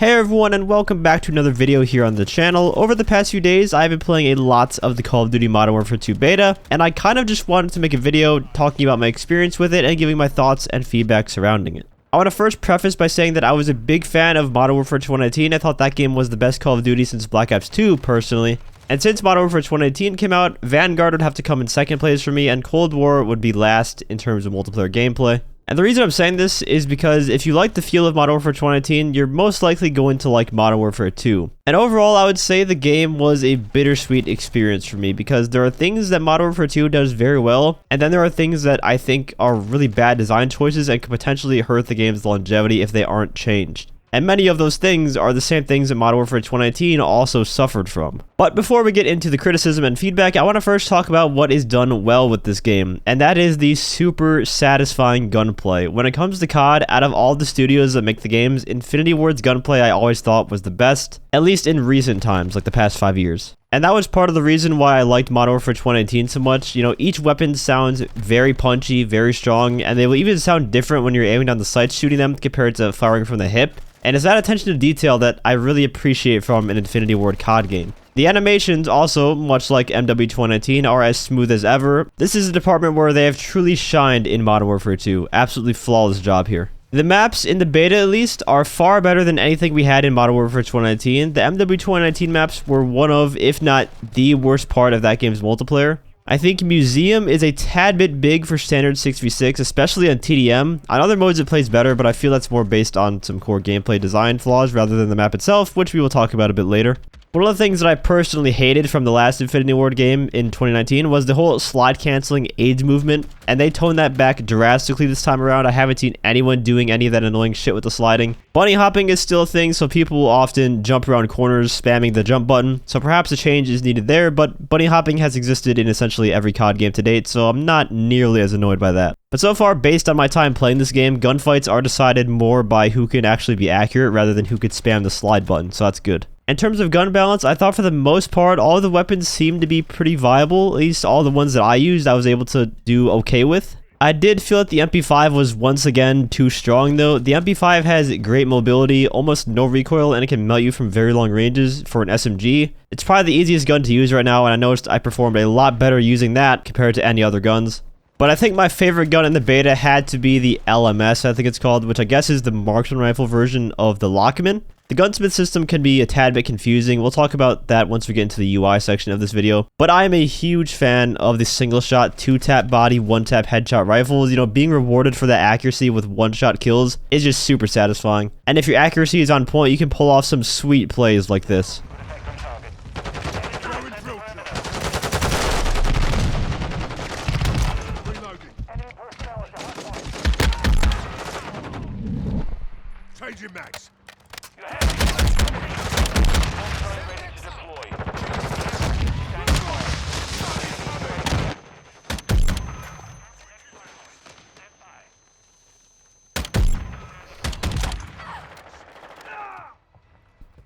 Hey everyone, and welcome back to another video here on the channel. Over the past few days, I've been playing a lot of the Call of Duty Modern Warfare 2 beta, and I kind of just wanted to make a video talking about my experience with it and giving my thoughts and feedback surrounding it. I want to first preface by saying that I was a big fan of Modern Warfare 2019. I thought that game was the best Call of Duty since Black Ops 2, personally. And since Modern Warfare 2018 came out, Vanguard would have to come in second place for me, and Cold War would be last in terms of multiplayer gameplay. And the reason I'm saying this is because if you like the feel of Modern Warfare 2019, you're most likely going to like Modern Warfare 2. And overall, I would say the game was a bittersweet experience for me because there are things that Modern Warfare 2 does very well, and then there are things that I think are really bad design choices and could potentially hurt the game's longevity if they aren't changed. And many of those things are the same things that Modern Warfare 2019 also suffered from. But before we get into the criticism and feedback, I want to first talk about what is done well with this game, and that is the super satisfying gunplay. When it comes to COD, out of all the studios that make the games, Infinity Ward's gunplay I always thought was the best, at least in recent times, like the past 5 years. And that was part of the reason why I liked Modern Warfare 2018 so much. You know, each weapon sounds very punchy, very strong, and they will even sound different when you're aiming down the sights shooting them compared to firing from the hip. And it's that attention to detail that I really appreciate from an Infinity Ward COD game. The animations also, much like MW 2019, are as smooth as ever. This is a department where they have truly shined in Modern Warfare 2. Absolutely flawless job here. The maps, in the beta at least, are far better than anything we had in Modern Warfare 2019. The MW 2019 maps were one of, if not the worst part of that game's multiplayer. I think Museum is a tad bit big for standard 6v6, especially on TDM. On other modes it plays better, but I feel that's more based on some core gameplay design flaws rather than the map itself, which we will talk about a bit later. One of the things that I personally hated from the last Infinity Ward game in 2019 was the whole slide canceling AIDS movement, and they toned that back drastically this time around. I haven't seen anyone doing any of that annoying shit with the sliding. Bunny hopping is still a thing, so people will often jump around corners spamming the jump button, so perhaps a change is needed there, but bunny hopping has existed in essentially every COD game to date, so I'm not nearly as annoyed by that. But so far, based on my time playing this game, gunfights are decided more by who can actually be accurate rather than who could spam the slide button, so that's good. In terms of gun balance, I thought for the most part, all of the weapons seemed to be pretty viable. At least all the ones that I used, I was able to do okay with. I did feel that the MP5 was once again too strong though. The MP5 has great mobility, almost no recoil, and it can melt you from very long ranges for an SMG. It's probably the easiest gun to use right now, and I noticed I performed a lot better using that compared to any other guns. But I think my favorite gun in the beta had to be the LMS, I think it's called, which I guess is the marksman rifle version of the Lockman. The gunsmith system can be a tad bit confusing. We'll talk about that once we get into the UI section of this video. But I am a huge fan of the single shot, 2-tap body, 1-tap headshot rifles. You know, being rewarded for that accuracy with 1-shot kills is just super satisfying. And if your accuracy is on point, you can pull off some sweet plays like this. Changing max.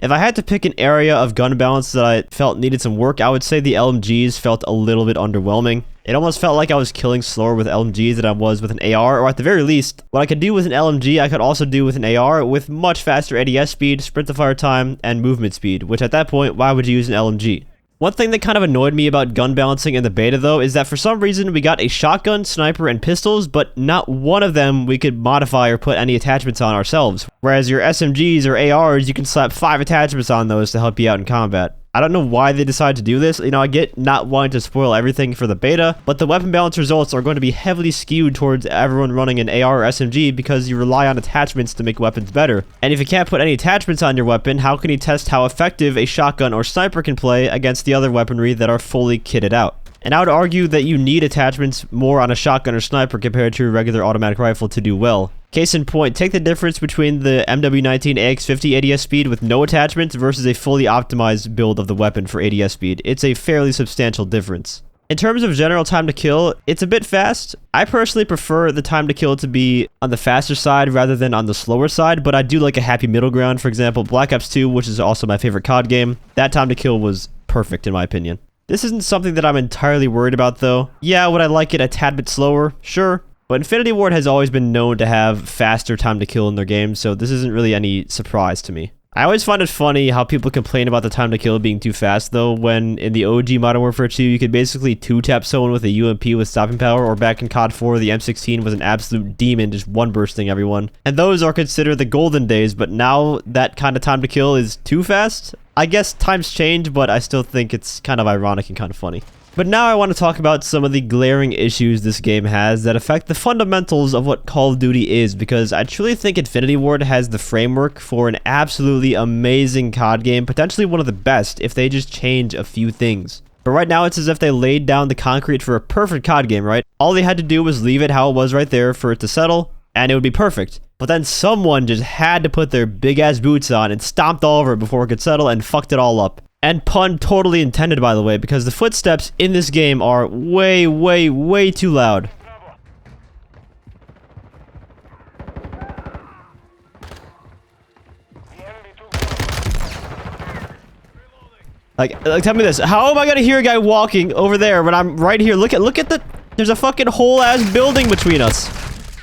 If I had to pick an area of gun balance that I felt needed some work, I would say the LMGs felt a little bit underwhelming. It almost felt like I was killing slower with LMGs than I was with an AR, or at the very least, what I could do with an LMG, I could also do with an AR with much faster ADS speed, sprint to fire time, and movement speed, which at that point, why would you use an LMG? One thing that kind of annoyed me about gun balancing in the beta though is that for some reason we got a shotgun, sniper, and pistols, but not one of them we could modify or put any attachments on ourselves. Whereas your SMGs or ARs, you can slap 5 attachments on those to help you out in combat. I don't know why they decided to do this. You know, I get not wanting to spoil everything for the beta, but the weapon balance results are going to be heavily skewed towards everyone running an AR or SMG because you rely on attachments to make weapons better. And if you can't put any attachments on your weapon, how can you test how effective a shotgun or sniper can play against the other weaponry that are fully kitted out? And I would argue that you need attachments more on a shotgun or sniper compared to a regular automatic rifle to do well. Case in point, take the difference between the MW19 AX50 ADS speed with no attachments versus a fully optimized build of the weapon for ADS speed. It's a fairly substantial difference. In terms of general time to kill, it's a bit fast. I personally prefer the time to kill to be on the faster side rather than on the slower side, but I do like a happy middle ground. For example, Black Ops 2, which is also my favorite COD game, that time to kill was perfect in my opinion. This isn't something that I'm entirely worried about though. Yeah, would I like it a tad bit slower? Sure. But Infinity Ward has always been known to have faster time to kill in their games, so this isn't really any surprise to me. I always find it funny how people complain about the time to kill being too fast, though, when in the OG Modern Warfare 2, you could basically 2-tap someone with a UMP with stopping power, or back in COD 4, the M16 was an absolute demon, just one-bursting everyone. And those are considered the golden days, but now that kind of time to kill is too fast? I guess times change, but I still think it's kind of ironic and kind of funny. But now I want to talk about some of the glaring issues this game has that affect the fundamentals of what Call of Duty is, because I truly think Infinity Ward has the framework for an absolutely amazing COD game, potentially one of the best if they just change a few things. But right now it's as if they laid down the concrete for a perfect COD game, right? All they had to do was leave it how it was right there for it to settle, and it would be perfect. But then someone just had to put their big ass boots on and stomped all over it before it could settle and fucked it all up. And pun totally intended, by the way, because the footsteps in this game are way, way, way too loud. Like, tell me this. How am I gonna hear a guy walking over there when I'm right here? Look at the... There's a fucking whole ass building between us.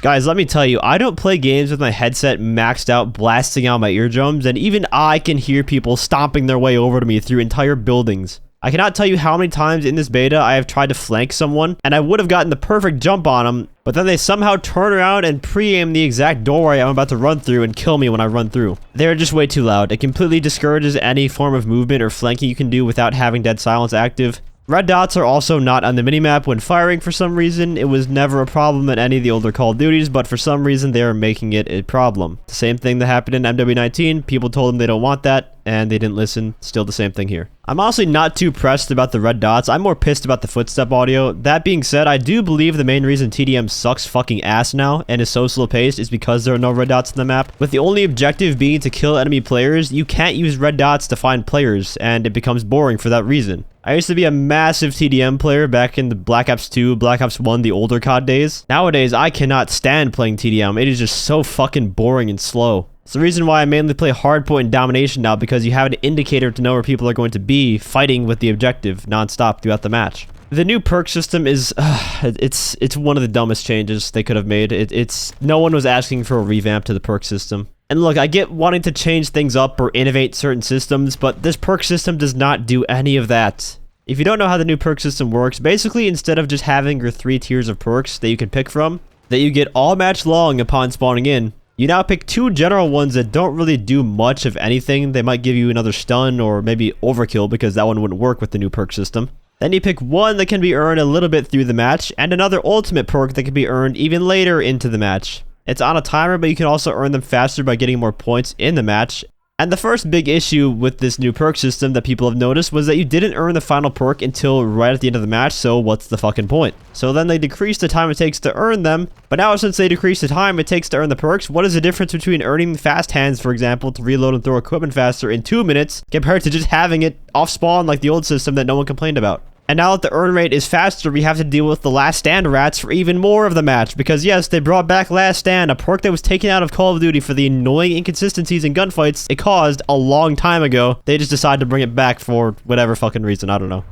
Guys, let me tell you, I don't play games with my headset maxed out, blasting out my eardrums, and even I can hear people stomping their way over to me through entire buildings. I cannot tell you how many times in this beta I have tried to flank someone, and I would have gotten the perfect jump on them, but then they somehow turn around and pre-aim the exact doorway I'm about to run through and kill me when I run through. They're just way too loud. It completely discourages any form of movement or flanking you can do without having dead silence active. Red dots are also not on the minimap when firing for some reason. It was never a problem in any of the older Call of Duties, but for some reason they are making it a problem. The same thing that happened in MW19, people told them they don't want that, and they didn't listen. Still the same thing here. I'm honestly not too pressed about the red dots. I'm more pissed about the footstep audio. That being said, I do believe the main reason TDM sucks fucking ass now and is so slow paced is because there are no red dots in the map. With the only objective being to kill enemy players, you can't use red dots to find players, and it becomes boring for that reason. I used to be a massive TDM player back in the Black Ops 2, Black Ops 1, the older COD days. Nowadays, I cannot stand playing TDM. It is just so fucking boring and slow. It's the reason why I mainly play hardpoint and domination now, because you have an indicator to know where people are going to be fighting with the objective non-stop throughout the match. The new perk system is, it's one of the dumbest changes they could have made. No one was asking for a revamp to the perk system. And look, I get wanting to change things up or innovate certain systems, but this perk system does not do any of that. If you don't know how the new perk system works, basically instead of just having your 3 tiers of perks that you can pick from, that you get all match long upon spawning in, you now pick 2 general ones that don't really do much of anything. They might give you another stun or maybe overkill, because that one wouldn't work with the new perk system. Then you pick one that can be earned a little bit through the match, and another ultimate perk that can be earned even later into the match. It's on a timer, but you can also earn them faster by getting more points in the match. And the first big issue with this new perk system that people have noticed was that you didn't earn the final perk until right at the end of the match, so what's the fucking point? So then they decreased the time it takes to earn them, but now since they decreased the time it takes to earn the perks, what is the difference between earning fast hands, for example, to reload and throw equipment faster in 2 minutes, compared to just having it off spawn like the old system that no one complained about? And now that the earn rate is faster, we have to deal with the last stand rats for even more of the match. Because yes, they brought back last stand, a perk that was taken out of Call of Duty for the annoying inconsistencies in gunfights it caused a long time ago. They just decided to bring it back for whatever fucking reason, I don't know.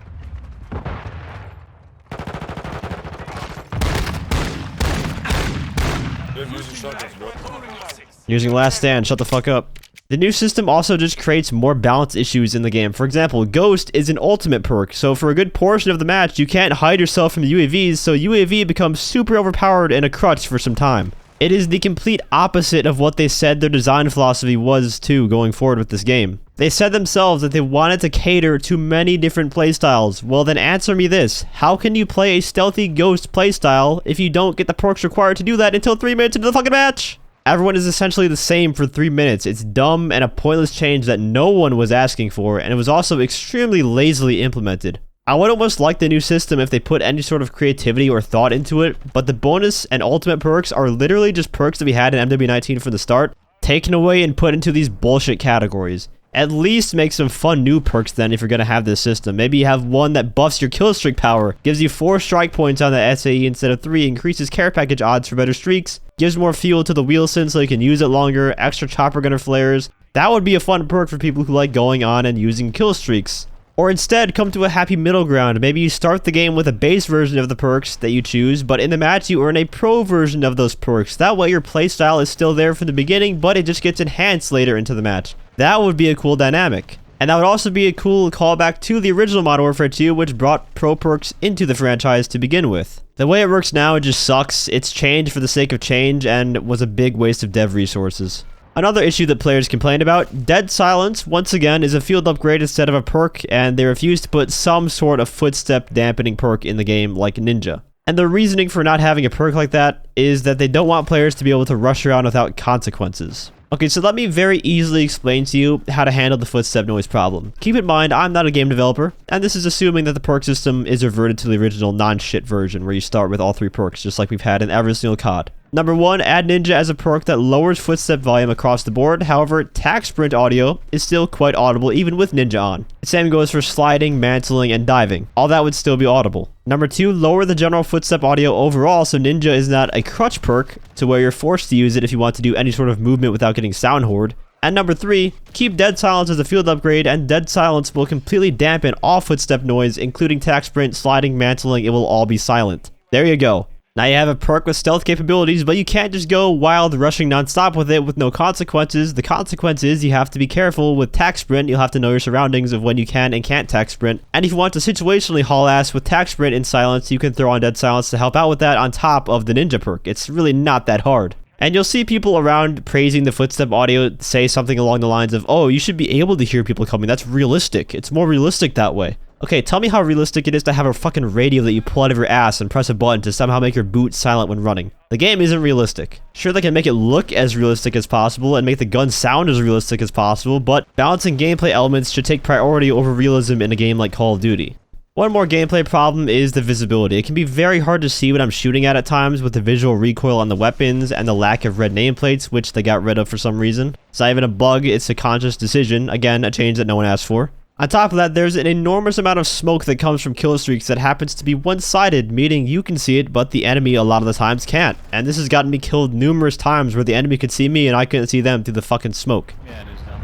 Using last stand, shut the fuck up. The new system also just creates more balance issues in the game. For example, Ghost is an ultimate perk, so for a good portion of the match, you can't hide yourself from the UAVs, so UAV becomes super overpowered and a crutch for some time. It is the complete opposite of what they said their design philosophy was too going forward with this game. They said themselves that they wanted to cater to many different playstyles. Well then answer me this, how can you play a stealthy Ghost playstyle if you don't get the perks required to do that until 3 minutes into the fucking match? Everyone is essentially the same for 3 minutes. It's dumb and a pointless change that no one was asking for, and it was also extremely lazily implemented. I would almost like the new system if they put any sort of creativity or thought into it, but the bonus and ultimate perks are literally just perks that we had in MW19 from the start, taken away and put into these bullshit categories. At least make some fun new perks then if you're gonna have this system. Maybe you have one that buffs your kill streak power, gives you 4 strike points on the SAE instead of 3, increases care package odds for better streaks, gives more fuel to the wheelson so you can use it longer, extra chopper gunner flares. That would be a fun perk for people who like going on and using kill streaks. Or instead, come to a happy middle ground. Maybe you start the game with a base version of the perks that you choose, but in the match you earn a pro version of those perks. That way your playstyle is still there from the beginning, but it just gets enhanced later into the match. That would be a cool dynamic. And that would also be a cool callback to the original Modern Warfare 2, which brought pro perks into the franchise to begin with. The way it works now, it just sucks. It's change for the sake of change and was a big waste of dev resources. Another issue that players complained about, Dead Silence, once again, is a field upgrade instead of a perk, and they refuse to put some sort of footstep dampening perk in the game like Ninja. And the reasoning for not having a perk like that is that they don't want players to be able to rush around without consequences. Okay, so let me very easily explain to you how to handle the footstep noise problem. Keep in mind, I'm not a game developer, and this is assuming that the perk system is reverted to the original non-shit version where you start with all 3 perks, just like we've had in every single COD. Number 1, add Ninja as a perk that lowers footstep volume across the board. However, tac sprint audio is still quite audible even with Ninja on. The same goes for sliding, mantling, and diving. All that would still be audible. Number 2, lower the general footstep audio overall so Ninja is not a crutch perk to where you're forced to use it if you want to do any sort of movement without getting sound hoard. And number 3, keep Dead Silence as a field upgrade, and Dead Silence will completely dampen all footstep noise, including tac sprint, sliding, mantling. It will all be silent. There you go. Now you have a perk with stealth capabilities, but you can't just go wild rushing non-stop with it with no consequences. The consequence is you have to be careful with tac sprint. You'll have to know your surroundings of when you can and can't tac sprint. And if you want to situationally haul ass with tac sprint and silence, you can throw on Dead Silence to help out with that on top of the Ninja perk. It's really not that hard. And you'll see people around praising the footstep audio say something along the lines of, oh, you should be able to hear people coming. That's realistic. It's more realistic that way. Okay, tell me how realistic it is to have a fucking radio that you pull out of your ass and press a button to somehow make your boot silent when running. The game isn't realistic. Sure, they can make it look as realistic as possible and make the gun sound as realistic as possible, but balancing gameplay elements should take priority over realism in a game like Call of Duty. One more gameplay problem is the visibility. It can be very hard to see what I'm shooting at times with the visual recoil on the weapons and the lack of red nameplates, which they got rid of for some reason. It's not even a bug, it's a conscious decision. Again, a change that no one asked for. On top of that, there's an enormous amount of smoke that comes from kill streaks that happens to be one-sided, meaning you can see it, but the enemy a lot of the times can't. And this has gotten me killed numerous times where the enemy could see me and I couldn't see them through the fucking smoke. Yeah, it is dumb.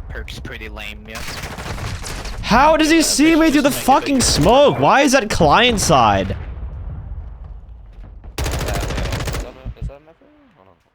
Perk's pretty lame, yeah. How does he see me through the fucking smoke? Why is that client side?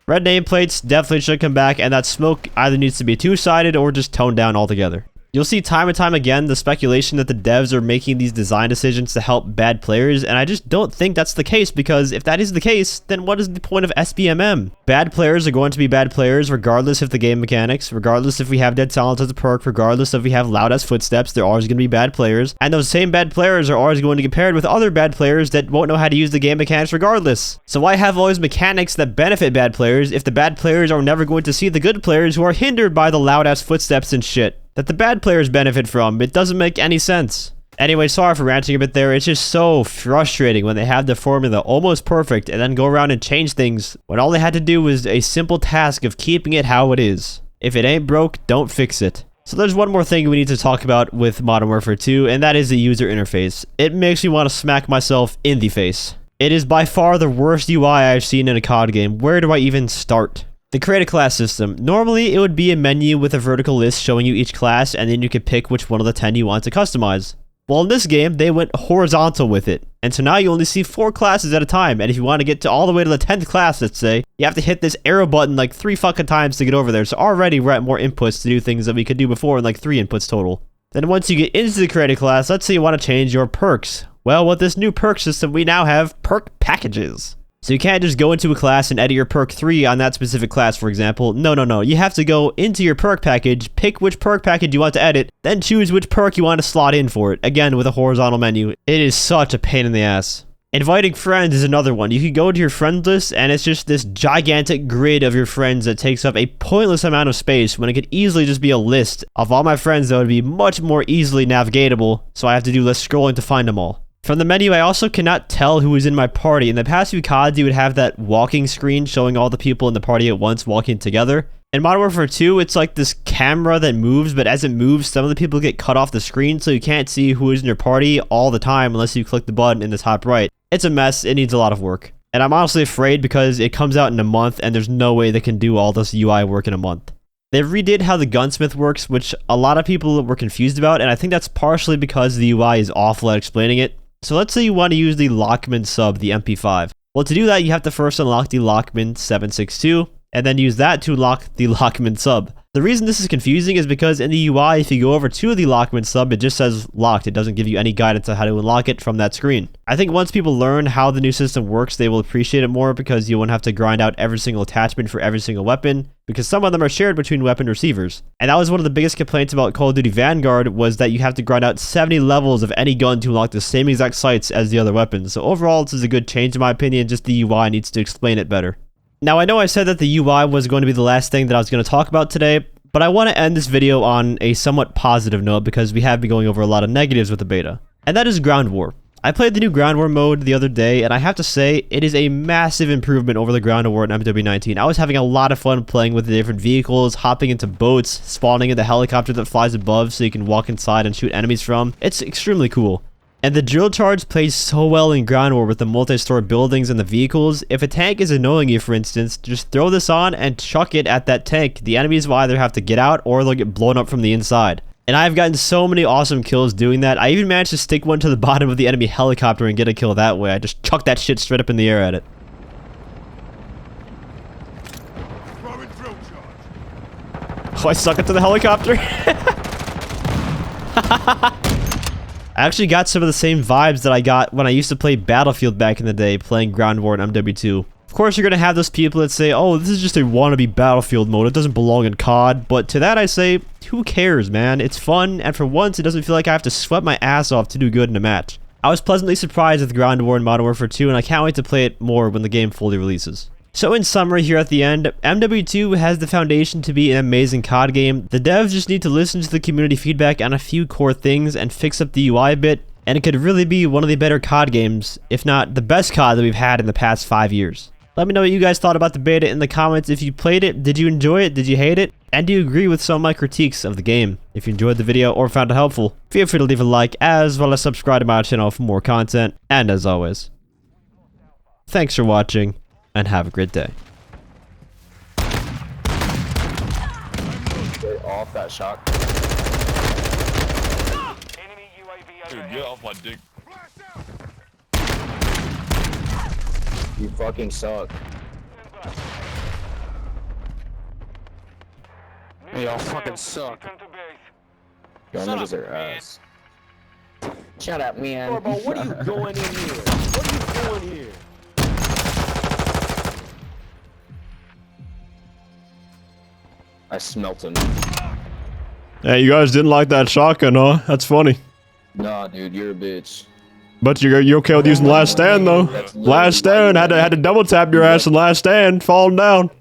Red nameplates definitely should come back, and that smoke either needs to be two-sided or just toned down altogether. You'll see time and time again the speculation that the devs are making these design decisions to help bad players, and I just don't think that's the case, because if that is the case, then what is the point of SBMM? Bad players are going to be bad players regardless of the game mechanics, regardless if we have Dead Silence as a perk, regardless if we have loud as footsteps, they're always going to be bad players, and those same bad players are always going to get paired with other bad players that won't know how to use the game mechanics regardless. So why have all these mechanics that benefit bad players if the bad players are never going to see the good players who are hindered by the loud ass footsteps and shit that the bad players benefit from? It doesn't make any sense. Anyway, sorry for ranting a bit there. It's just so frustrating when they have the formula almost perfect and then go around and change things when all they had to do was a simple task of keeping it how it is. If it ain't broke, don't fix it. So there's one more thing we need to talk about with Modern Warfare 2, and that is the user interface. It makes me want to smack myself in the face. It is by far the worst UI I've seen in a COD game. Where do I even start? The create a class system. Normally, it would be a menu with a vertical list showing you each class, and then you could pick which one of the 10 you want to customize. Well, in this game, they went horizontal with it, and so now you only see 4 classes at a time, and if you want to get to all the way to the 10th class, let's say, you have to hit this arrow button like 3 fucking times to get over there, so already we're at more inputs to do things that we could do before in like 3 inputs total. Then once you get into the create a class, let's say you want to change your perks. Well, with this new perk system, we now have perk packages. So you can't just go into a class and edit your perk 3 on that specific class, for example. No. You have to go into your perk package, pick which perk package you want to edit, then choose which perk you want to slot in for it. Again, with a horizontal menu. It is such a pain in the ass. Inviting friends is another one. You can go to your friend list, and it's just this gigantic grid of your friends that takes up a pointless amount of space when it could easily just be a list of all my friends that would be much more easily navigatable, so I have to do less scrolling to find them all. From the menu, I also cannot tell who is in my party. In the past few CODs, you would have that walking screen showing all the people in the party at once walking together. In Modern Warfare 2, it's like this camera that moves, but as it moves, some of the people get cut off the screen, so you can't see who is in your party all the time unless you click the button in the top right. It's a mess. It needs a lot of work. And I'm honestly afraid because it comes out in a month, and there's no way they can do all this UI work in a month. They redid how the gunsmith works, which a lot of people were confused about, and I think that's partially because the UI is awful at explaining it. So let's say you want to use the Lockman sub, the MP5. Well, to do that, you have to first unlock the Lockman 762, and then use that to unlock the Lockman sub. The reason this is confusing is because in the UI, if you go over to the Lockman sub, it just says locked. It doesn't give you any guidance on how to unlock it from that screen. I think once people learn how the new system works, they will appreciate it more because you won't have to grind out every single attachment for every single weapon, because some of them are shared between weapon receivers. And that was one of the biggest complaints about Call of Duty Vanguard, was that you have to grind out 70 levels of any gun to unlock the same exact sights as the other weapons. So overall, this is a good change in my opinion, just the UI needs to explain it better. Now, I know I said that the UI was going to be the last thing that I was going to talk about today, but I want to end this video on a somewhat positive note because we have been going over a lot of negatives with the beta. And that is Ground War. I played the new Ground War mode the other day, and I have to say, it is a massive improvement over the Ground War in MW19. I was having a lot of fun playing with the different vehicles, hopping into boats, spawning in the helicopter that flies above so you can walk inside and shoot enemies from. It's extremely cool. And the drill charge plays so well in Ground War with the multi-story buildings and the vehicles. If a tank is annoying you, for instance, just throw this on and chuck it at that tank. The enemies will either have to get out or they'll get blown up from the inside. And I've gotten so many awesome kills doing that. I even managed to stick one to the bottom of the enemy helicopter and get a kill that way. I just chucked that shit straight up in the air at it. Throwing drill charge. Oh, I suck it to the helicopter. I actually got some of the same vibes that I got when I used to play Battlefield back in the day, playing Ground War in MW2. Of course, you're going to have those people that say, oh, this is just a wannabe Battlefield mode, it doesn't belong in COD, but to that I say, who cares, man? It's fun, and for once, it doesn't feel like I have to sweat my ass off to do good in a match. I was pleasantly surprised with Ground War and Modern Warfare 2, and I can't wait to play it more when the game fully releases. So in summary here at the end, MW2 has the foundation to be an amazing COD game. The devs just need to listen to the community feedback on a few core things and fix up the UI a bit, and it could really be one of the better COD games, if not the best COD that we've had in the past 5 years. Let me know what you guys thought about the beta in the comments. If you played it, did you enjoy it? Did you hate it? And do you agree with some of my critiques of the game? If you enjoyed the video or found it helpful, feel free to leave a like as well as subscribe to my channel for more content. And as always, thanks for watching and have a great day. Get off that shot. Dude, get off my dick. You fucking suck. Y'all fucking suck. Y'all niggas are ass. Shut up, man. Turbo, what are you doing in here? What are you doing here? I smelt him. Hey, you guys didn't like that shotgun, huh? That's funny. Nah, dude, you're a bitch. But you're okay with using Last Stand, though. Last Stand, had to double tap your ass in Last Stand, falling down.